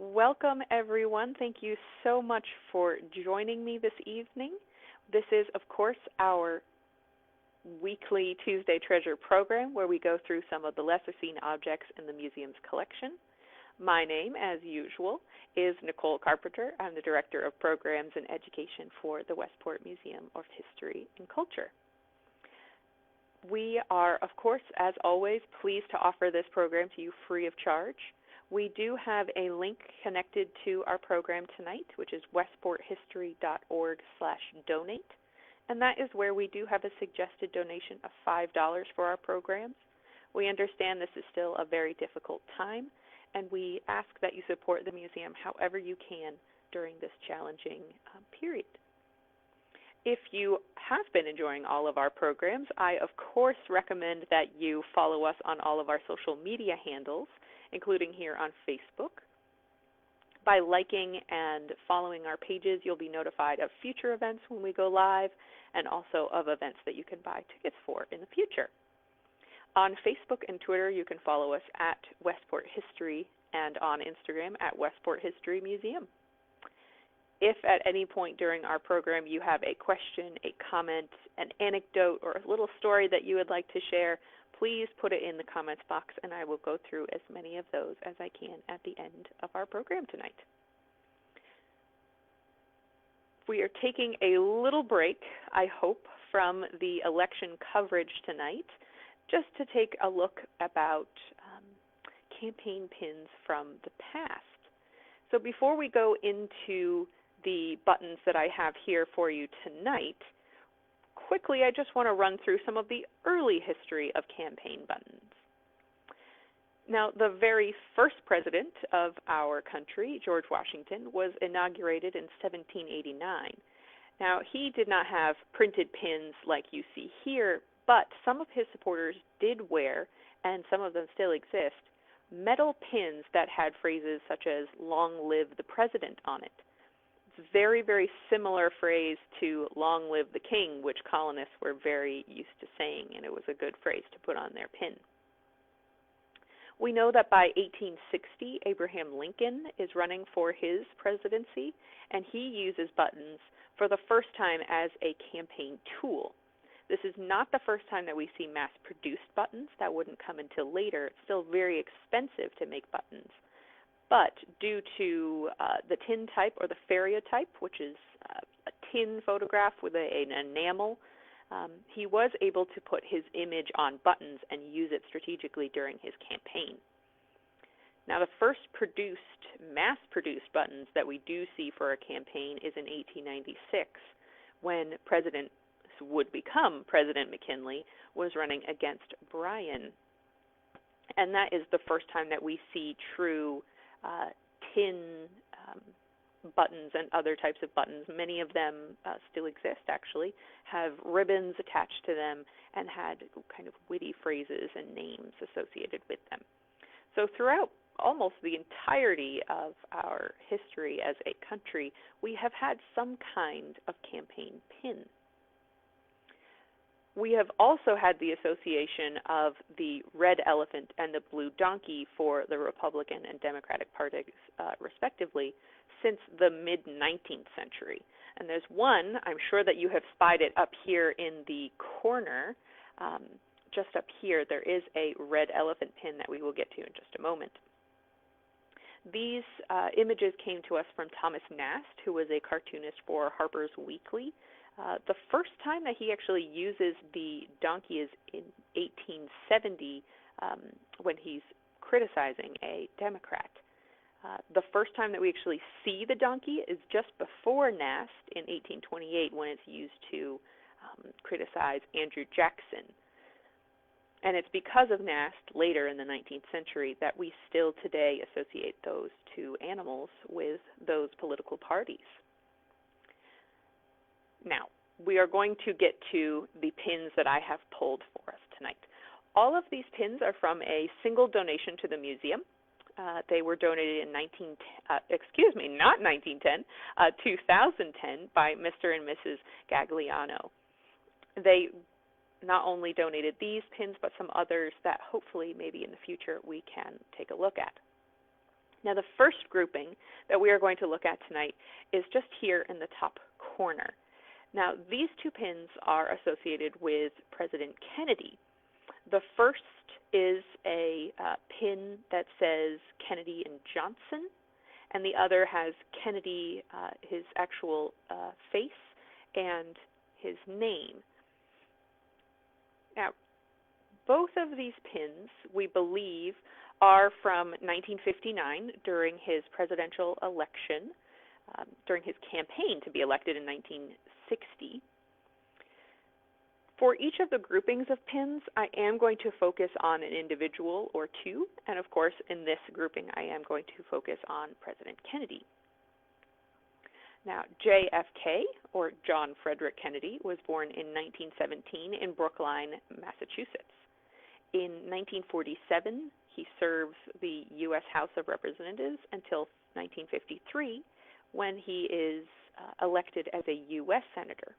Welcome, everyone. Thank you so much for joining me this evening. This is, of course, our weekly Tuesday Treasure program where we go through some of the lesser seen objects in the museum's collection. My name, as usual, is Nicole Carpenter. I'm the Director of Programs and Education for the Westport Museum of History and Culture. We are, of course, as always, pleased to offer this program to you free of charge. We do have a link connected to our program tonight, which is westporthistory.org/donate, and that is where we do have a suggested donation of $5 for our programs. We understand this is still a very difficult time, and we ask that you support the museum however you can during this challenging period. If you have been enjoying all of our programs, I, of course, recommend that you follow us on all of our social media handles, including here on Facebook. By liking and following our pages, you'll be notified of future events when we go live, and also of events that you can buy tickets for in the future. On Facebook and Twitter, you can follow us at Westport History, and on Instagram at Westport History Museum. If at any point during our program you have a question, a comment, an anecdote, or a little story that you would like to share, please put it in the comments box, and I will go through as many of those as I can at the end of our program tonight. We are taking a little break, I hope, from the election coverage tonight, just to take a look about campaign pins from the past. So before we go into the buttons that I have here for you tonight, quickly I just want to run through some of the early history of campaign buttons. Now, the very first president of our country, George Washington, was inaugurated in 1789. Now, he did not have printed pins like you see here, but some of his supporters did wear, and some of them still exist, metal pins that had phrases such as "Long live the President" on it. It's a very, very similar phrase to "Long live the King," which colonists were very used to saying, and it was a good phrase to put on their pin. We know that by 1860, Abraham Lincoln is running for his presidency, and he uses buttons for the first time as a campaign tool. This is not the first time that we see mass-produced buttons. That wouldn't come until later. It's still very expensive to make buttons. But due to the tin type or the ferriotype, which is a tin photograph with an enamel, he was able to put his image on buttons and use it strategically during his campaign. Now, the first mass-produced buttons that we do see for a campaign is in 1896, when would become President McKinley was running against Bryan. And that is the first time that we see true tin buttons and other types of buttons. Many of them still exist, actually, have ribbons attached to them and had kind of witty phrases and names associated with them. So throughout almost the entirety of our history as a country, we have had some kind of campaign pin. We have also had the association of the red elephant and the blue donkey for the Republican and Democratic parties, respectively, since the mid-19th century. And there's one, I'm sure that you have spied it up here in the corner. Just up here, there is a red elephant pin that we will get to in just a moment. These images came to us from Thomas Nast, who was a cartoonist for Harper's Weekly. The first time that he actually uses the donkey is in 1870 when he's criticizing a Democrat. The first time that we actually see the donkey is just before Nast in 1828 when it's used to criticize Andrew Jackson. And it's because of Nast later in the 19th century that we still today associate those two animals with those political parties. Now, we are going to get to the pins that I have pulled for us tonight. All of these pins are from a single donation to the museum. They were donated in 2010 by Mr. and Mrs. Gagliano. They not only donated these pins, but some others that hopefully maybe in the future we can take a look at. Now, the first grouping that we are going to look at tonight is just here in the top corner. Now, these two pins are associated with President Kennedy. The first is a pin that says Kennedy and Johnson, and the other has Kennedy, his actual face, and his name. Now, both of these pins, we believe, are from 1959 during his presidential election, during his campaign to be elected in 1960. For each of the groupings of pins, I am going to focus on an individual or two, and of course, in this grouping, I am going to focus on President Kennedy. Now, JFK, or John Frederick Kennedy, was born in 1917 in Brookline, Massachusetts. In 1947, he serves the U.S. House of Representatives until 1953, when he is elected as a U.S. Senator.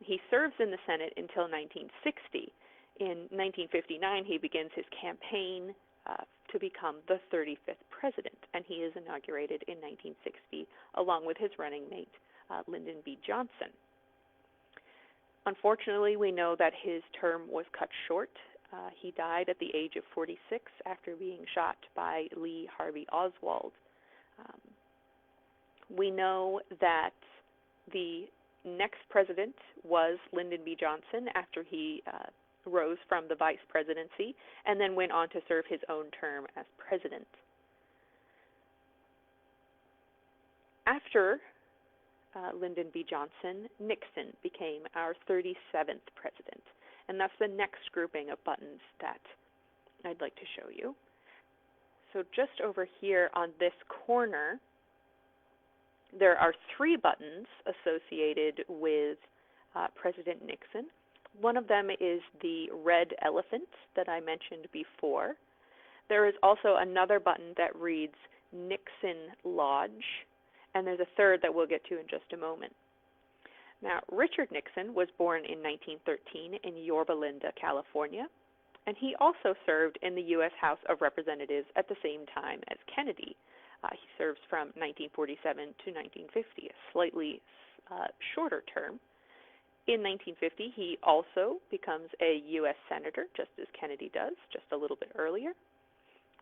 He serves in the Senate until 1960. In 1959, he begins his campaign to become the 35th president, and he is inaugurated in 1960 along with his running mate, Lyndon B. Johnson. Unfortunately, we know that his term was cut short. He died at the age of 46 after being shot by Lee Harvey Oswald. We know that the next president was Lyndon B. Johnson after he rose from the vice presidency and then went on to serve his own term as president. After Lyndon B. Johnson, Nixon became our 37th president, and that's the next grouping of buttons that I'd like to show you. So just over here on this corner, there are three buttons associated with President Nixon. One of them is the red elephant that I mentioned before. There is also another button that reads Nixon Lodge, and there's a third that we'll get to in just a moment. Now, Richard Nixon was born in 1913 in Yorba Linda, California, and he also served in the U.S. House of Representatives at the same time as Kennedy. He serves from 1947 to 1950, a slightly shorter term. In 1950, he also becomes a U.S. Senator, just as Kennedy does, just a little bit earlier,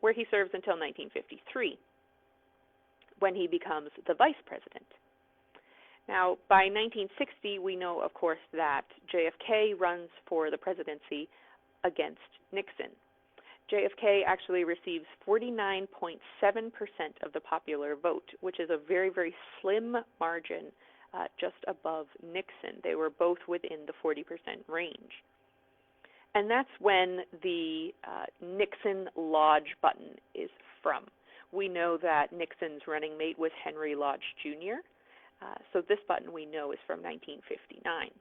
where he serves until 1953, when he becomes the Vice President. Now, by 1960, we know, of course, that JFK runs for the presidency against Nixon. JFK actually receives 49.7% of the popular vote, which is a very, very slim margin just above Nixon. They were both within the 40% range. And that's when the Nixon Lodge button is from. We know that Nixon's running mate was Henry Lodge, Jr., so this button we know is from 1959.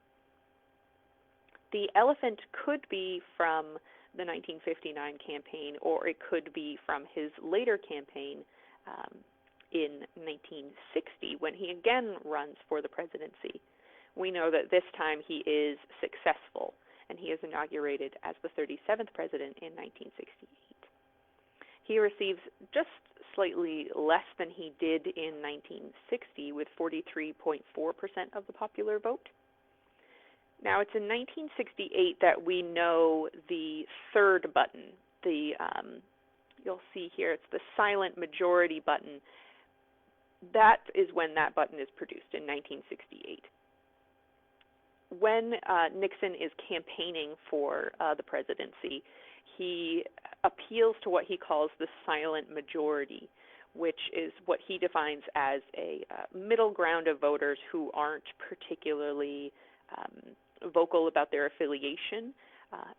The elephant could be from the 1959 campaign, or it could be from his later campaign in 1960, when he again runs for the presidency. We know that this time he is successful, and he is inaugurated as the 37th president in 1968. He receives just slightly less than he did in 1960, with 43.4% of the popular vote. Now, it's in 1968 that we know the third button. You'll see here, it's the silent majority button. That is when that button is produced, in 1968. When Nixon is campaigning for the presidency, he appeals to what he calls the silent majority, which is what he defines as a middle ground of voters who aren't particularly vocal about their affiliation.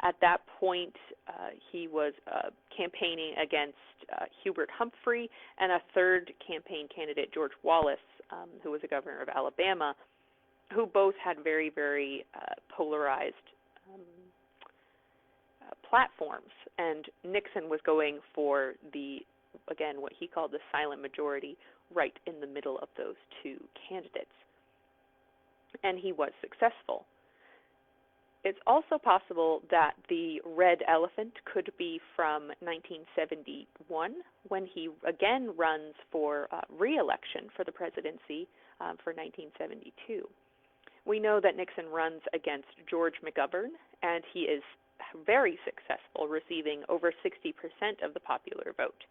At that point, he was campaigning against Hubert Humphrey and a third campaign candidate, George Wallace, who was a governor of Alabama, who both had very, very polarized platforms. And Nixon was going for again, what he called the silent majority, right in the middle of those two candidates. And he was successful. It's also possible that the red elephant could be from 1971 when he again runs for re-election for the presidency for 1972. We know that Nixon runs against George McGovern, and he is very successful, receiving over 60% of the popular vote.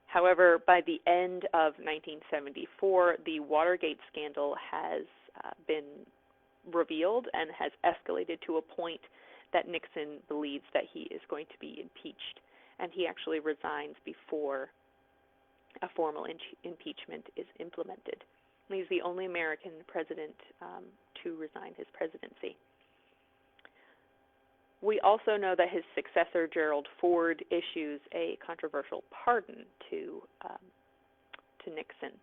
However, by the end of 1974, the Watergate scandal has been revealed and has escalated to a point that Nixon believes that he is going to be impeached, and he actually resigns before a formal impeachment is implemented. He's the only American president to resign his presidency. We also know that his successor, Gerald Ford, issues a controversial pardon to Nixon.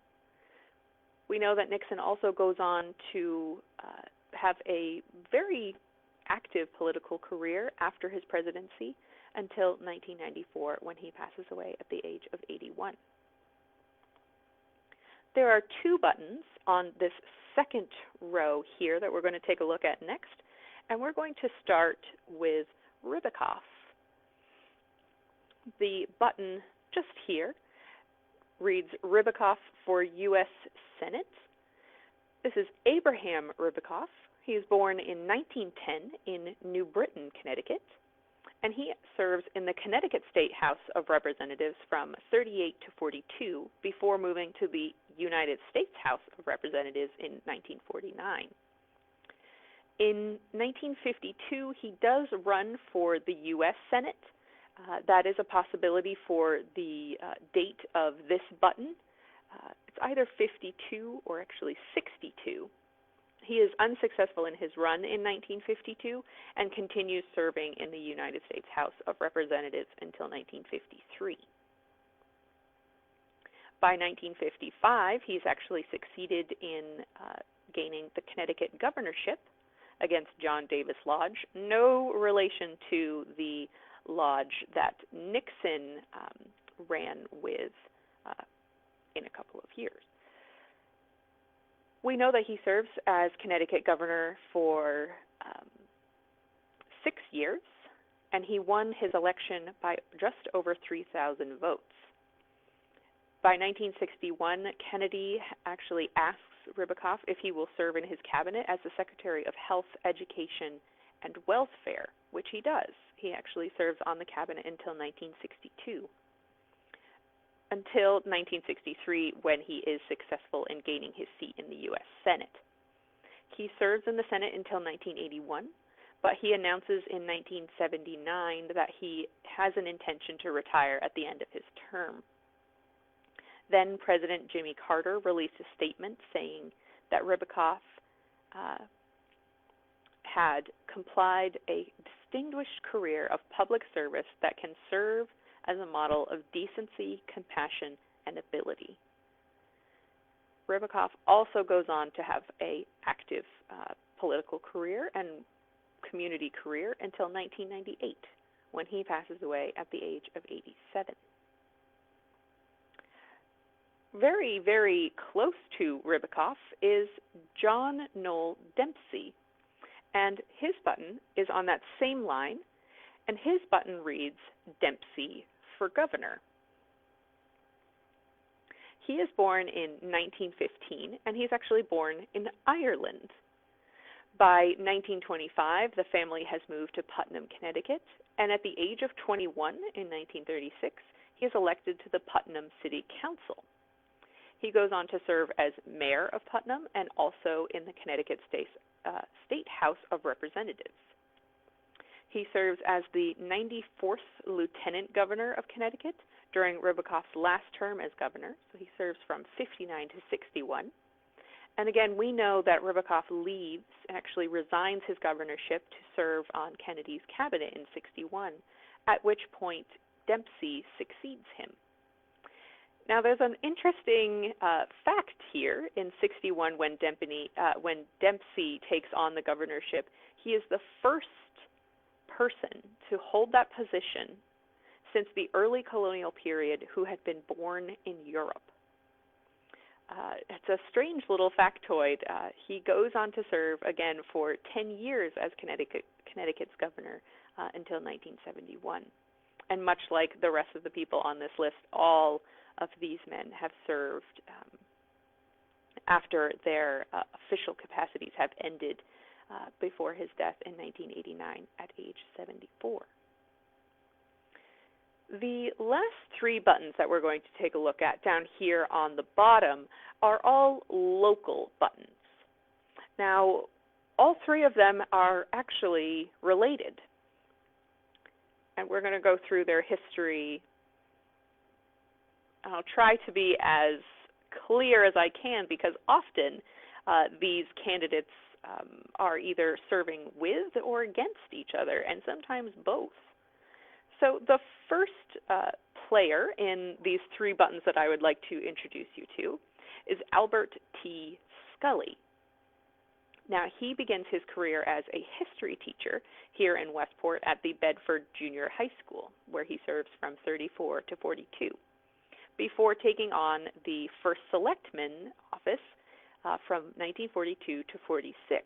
We know that Nixon also goes on to have a very active political career after his presidency until 1994, when he passes away at the age of 81. There are two buttons on this second row here that we're going to take a look at next, and we're going to start with Ribicoff. The button just here reads Ribicoff for U.S. Senate. This is Abraham Ribicoff. He was born in 1910 in New Britain, Connecticut, and he serves in the Connecticut State House of Representatives from 38 to 42 before moving to the United States House of Representatives in 1949. In 1952, he does run for the U.S. Senate. That is a possibility for the date of this button. It's either 52 or actually 62. He is unsuccessful in his run in 1952 and continues serving in the United States House of Representatives until 1953. By 1955, he's actually succeeded in gaining the Connecticut governorship against John Davis Lodge, no relation to the lodge that Nixon ran with in a couple of years. We know that he serves as Connecticut governor for 6 years, and he won his election by just over 3,000 votes. By 1961, Kennedy actually asks Ribicoff if he will serve in his cabinet as the Secretary of Health, Education, and Welfare, which he does. He actually serves on the cabinet until 1962. Until 1963, when he is successful in gaining his seat in the U.S. Senate. He serves in the Senate until 1981, but he announces in 1979 that he has an intention to retire at the end of his term. Then President Jimmy Carter released a statement saying that Ribicoff had complied a distinguished career of public service that can serve as a model of decency, compassion, and ability. Ribicoff also goes on to have an active political career and community career until 1998, when he passes away at the age of 87. Very, very close to Ribicoff is John Noel Dempsey, and his button is on that same line, and his button reads Dempsey for governor. He is born in 1915, and he's actually born in Ireland. By 1925, the family has moved to Putnam, Connecticut, and at the age of 21 in 1936, he is elected to the Putnam City Council. He goes on to serve as mayor of Putnam and also in the Connecticut State House of Representatives. He serves as the 94th Lieutenant Governor of Connecticut during Ribicoff's last term as governor, so he serves from 59 to 61. And again, we know that Ribicoff leaves, actually resigns his governorship to serve on Kennedy's cabinet in 61, at which point Dempsey succeeds him. Now, there's an interesting fact here in 61 when Dempsey takes on the governorship. He is the first person to hold that position since the early colonial period who had been born in Europe. it's a strange little factoid. He goes on to serve again for 10 years as Connecticut's governor until 1971. And much like the rest of the people on this list, all of these men have served after their official capacities have ended before his death in 1989 at age 74. The last three buttons that we're going to take a look at down here on the bottom are all local buttons. Now, all three of them are actually related. And we're going to go through their history. I'll try to be as clear as I can because often these candidates are either serving with or against each other, and sometimes both. So the first player in these three buttons that I would like to introduce you to is Albert T. Scully. Now, he begins his career as a history teacher here in Westport at the Bedford Junior High School, where he serves from 34 to 42, before taking on the first selectman office from 1942 to 46.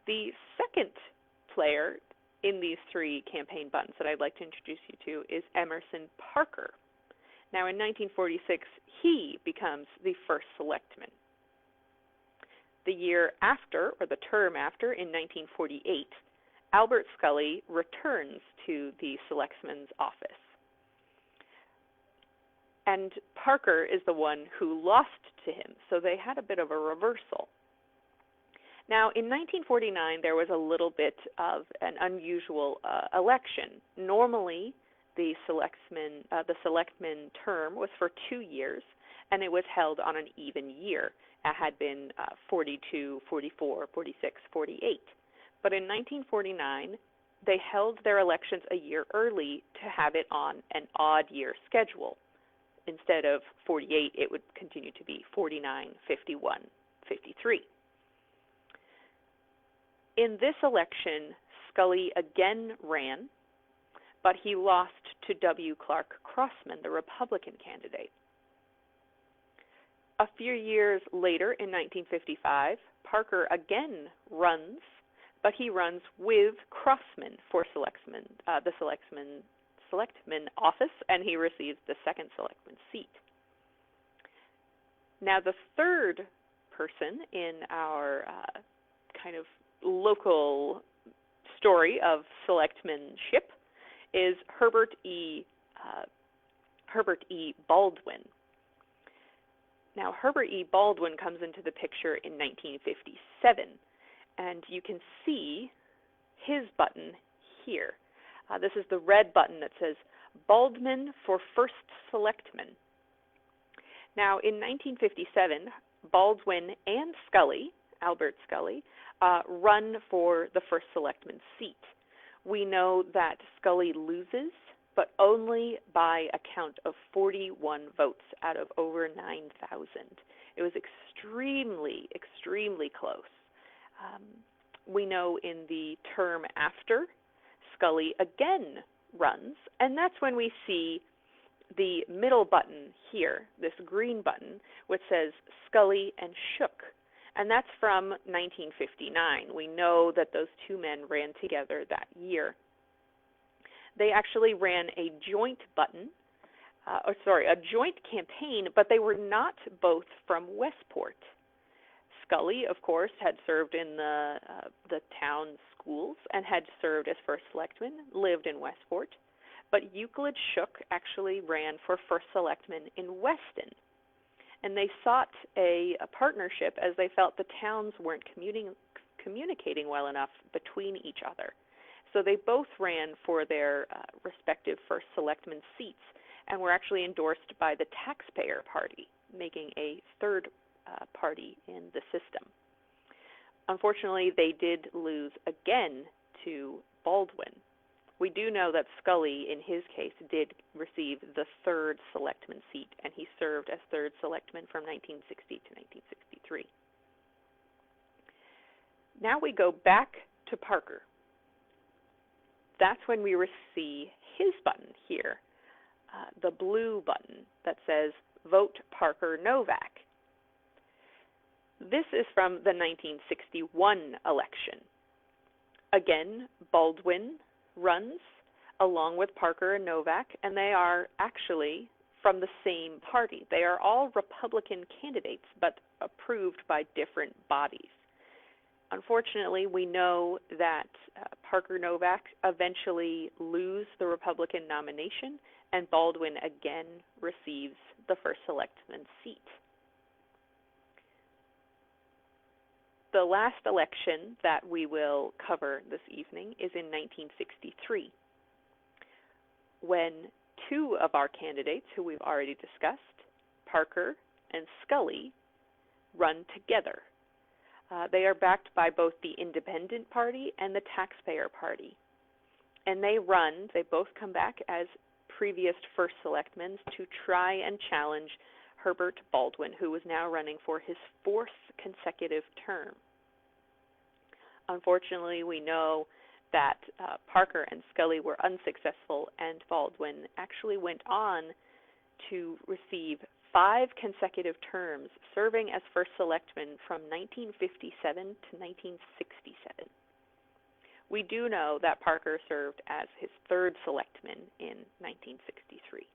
The second player in these three campaign buttons that I'd like to introduce you to is Emerson Parker. Now, in 1946, he becomes the first selectman. The year after, or the term after, in 1948, Albert Scully returns to the selectman's office. And Parker is the one who lost to him, so they had a bit of a reversal. Now, in 1949, there was a little bit of an unusual election. Normally, the selectman term was for 2 years, and it was held on an even year. It had been 42, 44, 46, 48. But in 1949, they held their elections a year early to have it on an odd year schedule. Instead of 48, it would continue to be 49, 51, 53. In this election, Scully again ran, but he lost to W. Clark Crossman, the Republican candidate. A few years later, in 1955, Parker again runs, but he runs with Crossman for the selectman office, and he receives the second selectman seat. Now, the third person in our kind of local story of selectmanship is Herbert E. Baldwin. Now, Herbert E. Baldwin comes into the picture in 1957, and you can see his button here. This is the red button that says Baldwin for First Selectman. Now, in 1957, Baldwin and Scully, Albert Scully, run for the first selectman seat. We know that Scully loses, but only by a count of 41 votes out of over 9,000. It was extremely, extremely close. We know in the term after, Scully again runs, and that's when we see the middle button here, this green button, which says Scully and Shook. And that's from 1959. We know that those two men ran together that year. They actually ran a joint a joint campaign, but they were not both from Westport. Scully, of course, had served in the town schools and had served as first selectman, lived in Westport. But Euclid Shook actually ran for first selectman in Weston. And they sought a partnership as they felt the towns weren't communicating well enough between each other. So they both ran for their respective first selectman seats and were actually endorsed by the Taxpayer Party, making a third party in the system. Unfortunately, they did lose again to Baldwin. We do know that Scully, in his case, did receive the third selectman seat, and he served as third selectman from 1960 to 1963. Now we go back to Parker. That's when we see his button here, the blue button that says Vote Parker Novak. This is from the 1961 election. Again, Baldwin runs along with Parker and Novak, and they are actually from the same party. They are all Republican candidates, but approved by different bodies. Unfortunately, we know that Parker Novak eventually lose the Republican nomination, and Baldwin again receives the first selectman seat. The last election that we will cover this evening is in 1963, when two of our candidates, who we've already discussed, Parker and Scully, run together. They are backed by both the Independent Party and the Taxpayer Party. And they both come back as previous first selectmen to try and challenge Herbert Baldwin, who was now running for his fourth consecutive term. Unfortunately, we know that Parker and Scully were unsuccessful, and Baldwin actually went on to receive 5 consecutive terms, serving as first selectman from 1957 to 1967. We do know that Parker served as his third selectman in 1963.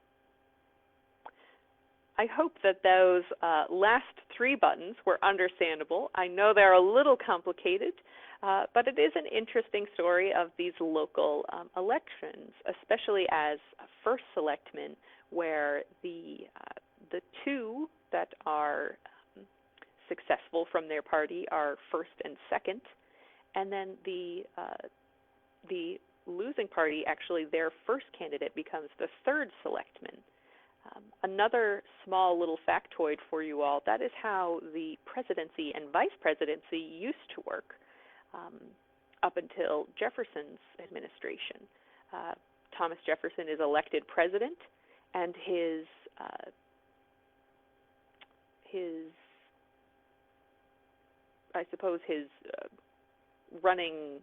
I hope that those last 3 buttons were understandable. I know they're a little complicated, but it is an interesting story of these local elections, especially as a first selectman, where the two that are successful from their party are first and second, and then the losing party, actually their first candidate becomes the third selectman. Another small little factoid for you all, that is how the presidency and vice presidency used to work up until Jefferson's administration. Thomas Jefferson is elected president, and his running,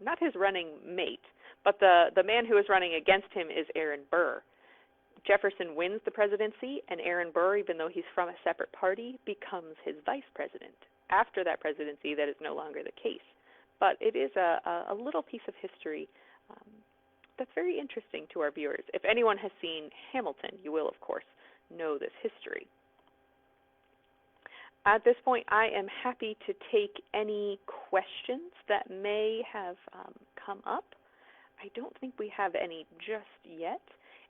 not his running mate, but the man who is running against him is Aaron Burr. Jefferson wins the presidency, and Aaron Burr, even though he's from a separate party, becomes his vice president. After that presidency, that is no longer the case. But it is a little piece of history that's very interesting to our viewers. If anyone has seen Hamilton, you will, of course, know this history. At this point, I am happy to take any questions that may have come up. I don't think we have any just yet.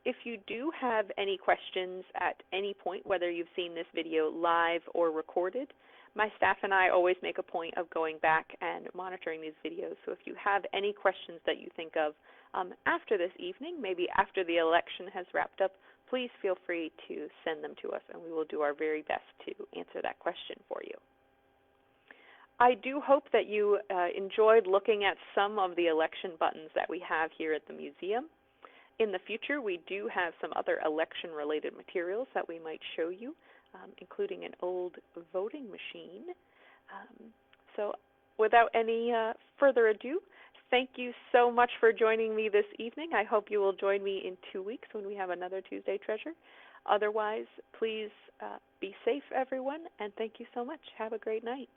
If you do have any questions at any point, whether you've seen this video live or recorded, my staff and I always make a point of going back and monitoring these videos. So if you have any questions that you think of after this evening, maybe after the election has wrapped up, please feel free to send them to us, and we will do our very best to answer that question for you. I do hope that you enjoyed looking at some of the election buttons that we have here at the museum. In the future, we do have some other election-related materials that we might show you, including an old voting machine. So without any further ado, thank you so much for joining me this evening. I hope you will join me in 2 weeks when we have another Tuesday Treasure. Otherwise, please be safe, everyone, and thank you so much. Have a great night.